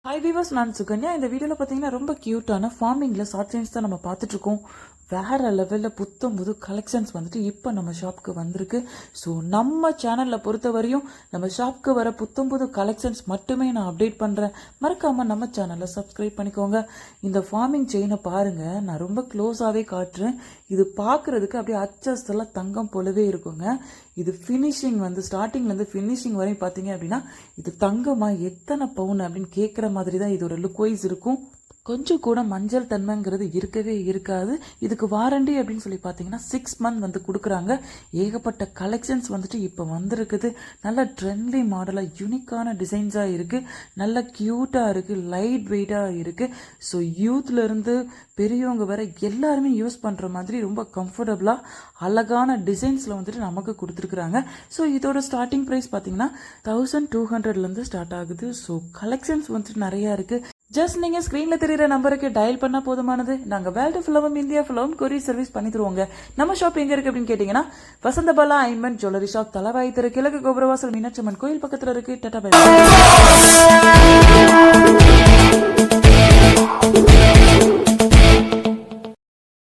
Hi viewers, நான் சுகன்யா. இந்த வீடியோவில் பார்த்தீங்கன்னா ரொம்ப க்யூட்டான ஃபார்மிங்கில் ஷார்ட் சைன்ஸ் தான் நம்ம பார்த்துட்ருக்கோம். வேறு லெவலில் புத்தம் புது கலெக்ஷன்ஸ் வந்துட்டு இப்போ நம்ம ஷாப்புக்கு வந்திருக்கு. ஸோ நம்ம சேனலில் பொறுத்த வரையும் நம்ம ஷாப்புக்கு வர புத்தம் புது கலெக்ஷன்ஸ் மட்டுமே நான் அப்டேட் பண்ணுறேன். மறக்காமல் நம்ம சேனலை சப்ஸ்கிரைப் பண்ணிக்கோங்க. இந்த ஃபார்மிங் செயினை பாருங்கள், நான் ரொம்ப க்ளோஸாகவே காட்டுறேன். இது பார்க்குறதுக்கு அப்படியே அச்சஸ்தெல்லாம் தங்கம் போலவே இருக்குங்க. இது ஃபினிஷிங் வந்து ஸ்டார்டிங்லேருந்து ஃபினிஷிங் வரையும் பார்த்தீங்க அப்படின்னா இது தங்கமாக எத்தனை பவுன் அப்படின்னு கேட்குற மாதிரி தான் இதோட லுக் வைஸ் இருக்கும். கொஞ்சம் கூட மஞ்சள் தன்மைங்கிறது இருக்கவே இருக்காது. இதுக்கு வாரண்டி அப்படின்னு சொல்லி பார்த்தீங்கன்னா 6 மந்த் வந்து கொடுக்குறாங்க. ஏகப்பட்ட கலெக்ஷன்ஸ் வந்துட்டு இப்போ வந்திருக்குது. நல்ல ட்ரெண்ட்லி மாடலாக யூனிக்கான டிசைன்ஸாக இருக்குது. நல்ல க்யூட்டாக இருக்குது, லைட் வெயிட்டாக இருக்குது. ஸோ யூத்லேருந்து பெரியவங்க வர எல்லாருமே யூஸ் பண்ணுற மாதிரி ரொம்ப கம்ஃபர்டபுளாக அழகான டிசைன்ஸில் வந்துட்டு நமக்கு கொடுத்துருக்குறாங்க. ஸோ இதோட ஸ்டார்டிங் ப்ரைஸ் பார்த்தீங்கன்னா 1200 ஸ்டார்ட் ஆகுது. ஸோ கலெக்ஷன்ஸ் வந்துட்டு நிறையா இருக்குது. ஜஸ்ட் நீங்கள் ஸ்க்ரீனில் தெரிகிற நம்பருக்கு டயல் பண்ணால் போதுமானது. நாங்கள் வேர்ல்டு ஃபுல்லாவும் இந்தியா ஃபுல்லாவும் கொரியர் சர்வீஸ் பண்ணி தருவோங்க. நம்ம ஷாப் எங்கே இருக்குது அப்படின்னு கேட்டிங்கன்னா வசந்தபாலா ஐமன் ஜுவல்லரி ஷாப், தலவாய் தெரு, கிழக்கு கோபுரவாசல், மீனாட்சி அம்மன் கோயில் பக்கத்தில் இருக்குது. Tata bye.